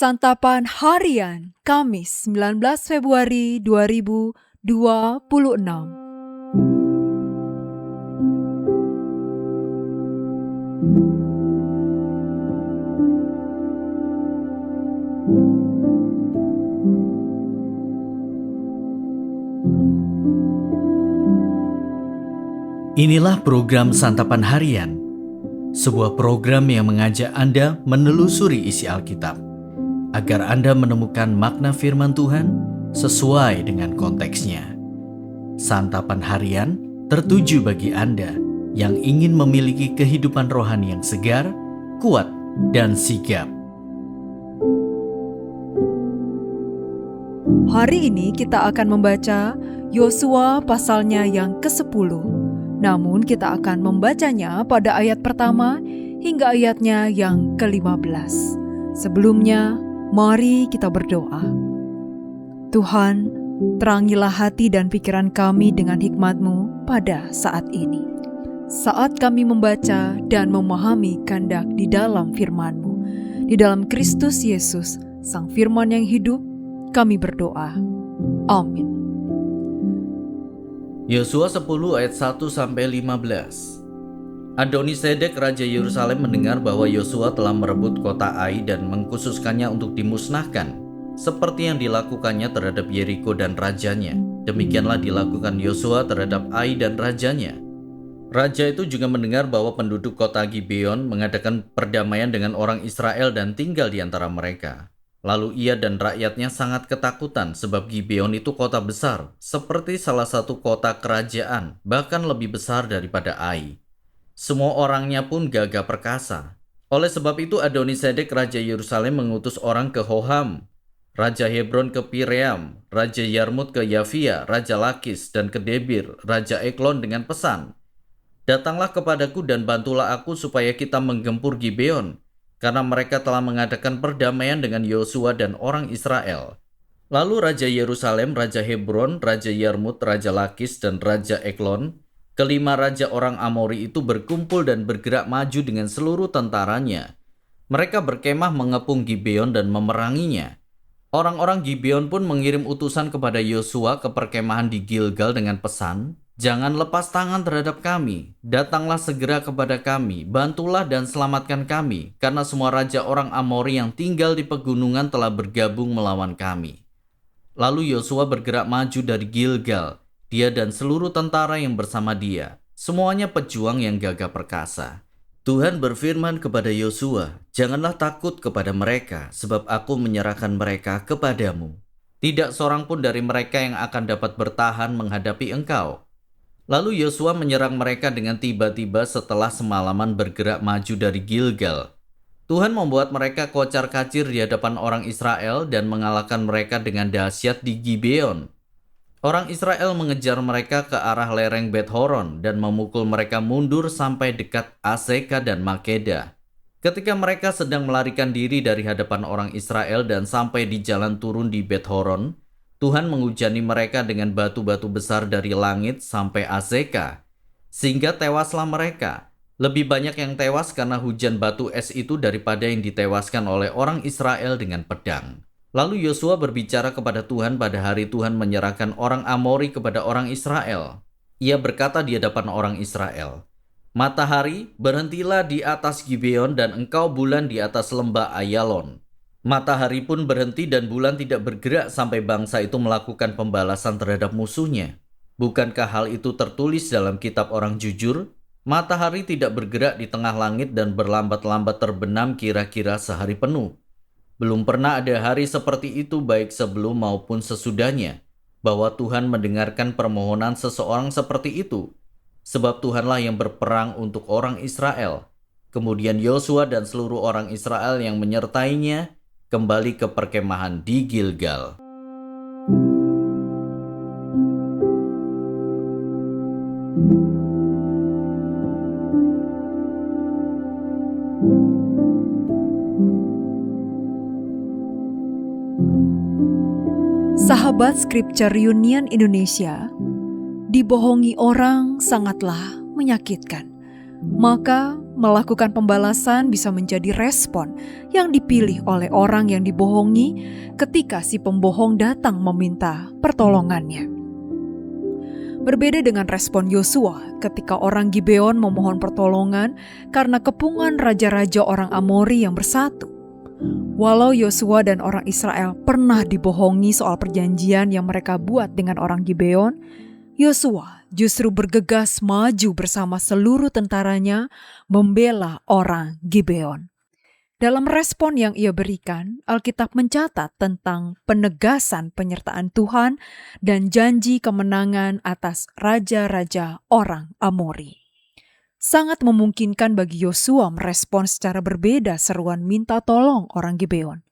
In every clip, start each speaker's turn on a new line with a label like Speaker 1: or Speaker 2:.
Speaker 1: Santapan Harian Kamis 19 Februari 2026.
Speaker 2: Inilah program Santapan Harian, sebuah program yang mengajak Anda menelusuri isi Alkitab, agar Anda menemukan makna firman Tuhan sesuai dengan konteksnya. Santapan Harian tertuju bagi Anda yang ingin memiliki kehidupan rohani yang segar, kuat, dan sigap.
Speaker 1: Hari ini kita akan membaca Yosua pasalnya yang ke-10. Namun kita akan membacanya pada ayat pertama hingga ayatnya yang ke-15. Sebelumnya, mari kita berdoa. Tuhan, terangilah hati dan pikiran kami dengan hikmat-Mu pada saat ini. Saat kami membaca dan memahami kehendak di dalam firman-Mu, di dalam Kristus Yesus, Sang Firman yang hidup, kami berdoa. Amin.
Speaker 2: Yosua 10 ayat 1-15. Adoni-Sedek Raja Yerusalem mendengar bahwa Yosua telah merebut kota Ai dan mengkhususkannya untuk dimusnahkan, seperti yang dilakukannya terhadap Yeriko dan rajanya. Demikianlah dilakukan Yosua terhadap Ai dan rajanya. Raja itu juga mendengar bahwa penduduk kota Gibeon mengadakan perdamaian dengan orang Israel dan tinggal di antara mereka. Lalu ia dan rakyatnya sangat ketakutan sebab Gibeon itu kota besar, seperti salah satu kota kerajaan, bahkan lebih besar daripada Ai. Semua orangnya pun gagah perkasa. Oleh sebab itu Adoni-Sedek Raja Yerusalem mengutus orang ke Hoham, Raja Hebron ke Piream, Raja Yarmut ke Yafia, Raja Lakis, dan ke Debir, Raja Eklon dengan pesan, "Datanglah kepadaku dan bantulah aku supaya kita menggempur Gibeon, karena mereka telah mengadakan perdamaian dengan Yosua dan orang Israel." Lalu Raja Yerusalem, Raja Hebron, Raja Yarmut, Raja Lakis, dan Raja Eklon, kelima raja orang Amori itu berkumpul dan bergerak maju dengan seluruh tentaranya. Mereka berkemah mengepung Gibeon dan memeranginya. Orang-orang Gibeon pun mengirim utusan kepada Yosua ke perkemahan di Gilgal dengan pesan, "Jangan lepas tangan terhadap kami, datanglah segera kepada kami, bantulah dan selamatkan kami, karena semua raja orang Amori yang tinggal di pegunungan telah bergabung melawan kami." Lalu Yosua bergerak maju dari Gilgal, dia dan seluruh tentara yang bersama dia, semuanya pejuang yang gagah perkasa. Tuhan berfirman kepada Yosua, "Janganlah takut kepada mereka, sebab aku menyerahkan mereka kepadamu. Tidak seorang pun dari mereka yang akan dapat bertahan menghadapi engkau." Lalu Yosua menyerang mereka dengan tiba-tiba setelah semalaman bergerak maju dari Gilgal. Tuhan membuat mereka kocar-kacir di hadapan orang Israel dan mengalahkan mereka dengan dahsyat di Gibeon. Orang Israel mengejar mereka ke arah lereng Bet-Horon dan memukul mereka mundur sampai dekat Aseka dan Makeda. Ketika mereka sedang melarikan diri dari hadapan orang Israel dan sampai di jalan turun di Bet-Horon, Tuhan menghujani mereka dengan batu-batu besar dari langit sampai Azeka, sehingga tewaslah mereka. Lebih banyak yang tewas karena hujan batu es itu daripada yang ditewaskan oleh orang Israel dengan pedang. Lalu Yosua berbicara kepada Tuhan pada hari Tuhan menyerahkan orang Amori kepada orang Israel. Ia berkata di hadapan orang Israel, "Matahari, berhentilah di atas Gibeon dan engkau bulan di atas lembah Ayalon." Matahari pun berhenti dan bulan tidak bergerak sampai bangsa itu melakukan pembalasan terhadap musuhnya. Bukankah hal itu tertulis dalam kitab orang jujur? Matahari tidak bergerak di tengah langit dan berlambat-lambat terbenam kira-kira sehari penuh. Belum pernah ada hari seperti itu baik sebelum maupun sesudahnya, bahwa Tuhan mendengarkan permohonan seseorang seperti itu. Sebab Tuhanlah yang berperang untuk orang Israel. Kemudian Yosua dan seluruh orang Israel yang menyertainya kembali ke perkemahan di Gilgal.
Speaker 1: Sahabat Scripture Union Indonesia, dibohongi orang sangatlah menyakitkan. Maka melakukan pembalasan bisa menjadi respon yang dipilih oleh orang yang dibohongi ketika si pembohong datang meminta pertolongannya. Berbeda dengan respon Yosua ketika orang Gibeon memohon pertolongan karena kepungan raja-raja orang Amori yang bersatu. Walau Yosua dan orang Israel pernah dibohongi soal perjanjian yang mereka buat dengan orang Gibeon, Yosua justru bergegas maju bersama seluruh tentaranya membela orang Gibeon. Dalam respon yang ia berikan, Alkitab mencatat tentang penegasan penyertaan Tuhan dan janji kemenangan atas raja-raja orang Amori. Sangat memungkinkan bagi Yosua merespon secara berbeda seruan minta tolong orang Gibeon.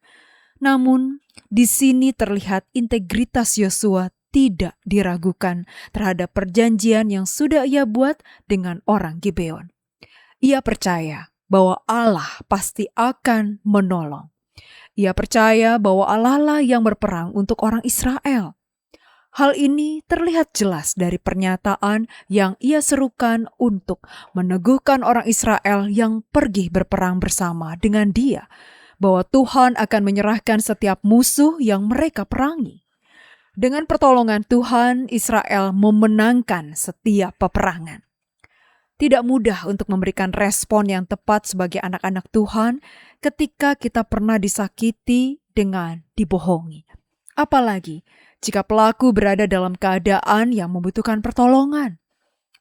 Speaker 1: Namun, di sini terlihat integritas Yosua tidak diragukan terhadap perjanjian yang sudah ia buat dengan orang Gibeon. Ia percaya bahwa Allah pasti akan menolong. Ia percaya bahwa Allah lah yang berperang untuk orang Israel. Hal ini terlihat jelas dari pernyataan yang ia serukan untuk meneguhkan orang Israel yang pergi berperang bersama dengan dia, bahwa Tuhan akan menyerahkan setiap musuh yang mereka perangi. Dengan pertolongan Tuhan, Israel memenangkan setiap peperangan. Tidak mudah untuk memberikan respon yang tepat sebagai anak-anak Tuhan ketika kita pernah disakiti dengan dibohongi. Apalagi jika pelaku berada dalam keadaan yang membutuhkan pertolongan.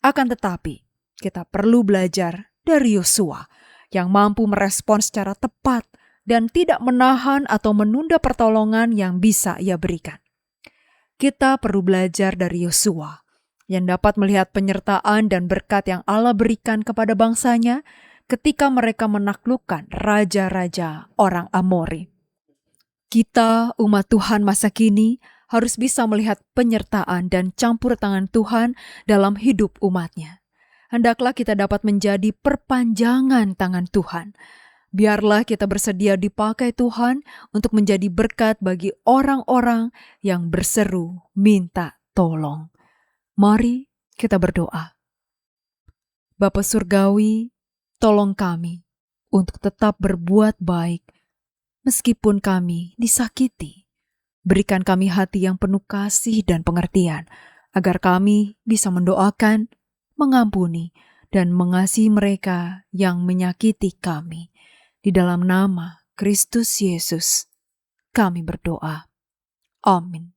Speaker 1: Akan tetapi, kita perlu belajar dari Yosua yang mampu merespon secara tepat dan tidak menahan atau menunda pertolongan yang bisa ia berikan. Kita perlu belajar dari Yosua yang dapat melihat penyertaan dan berkat yang Allah berikan kepada bangsanya ketika mereka menaklukkan raja-raja orang Amori. Kita, umat Tuhan masa kini, harus bisa melihat penyertaan dan campur tangan Tuhan dalam hidup umatnya. Hendaklah kita dapat menjadi perpanjangan tangan Tuhan. Biarlah kita bersedia dipakai Tuhan untuk menjadi berkat bagi orang-orang yang berseru minta tolong. Mari kita berdoa. Bapa Surgawi, tolong kami untuk tetap berbuat baik meskipun kami disakiti. Berikan kami hati yang penuh kasih dan pengertian, agar kami bisa mendoakan, mengampuni, dan mengasihi mereka yang menyakiti kami. Di dalam nama Kristus Yesus, kami berdoa. Amin.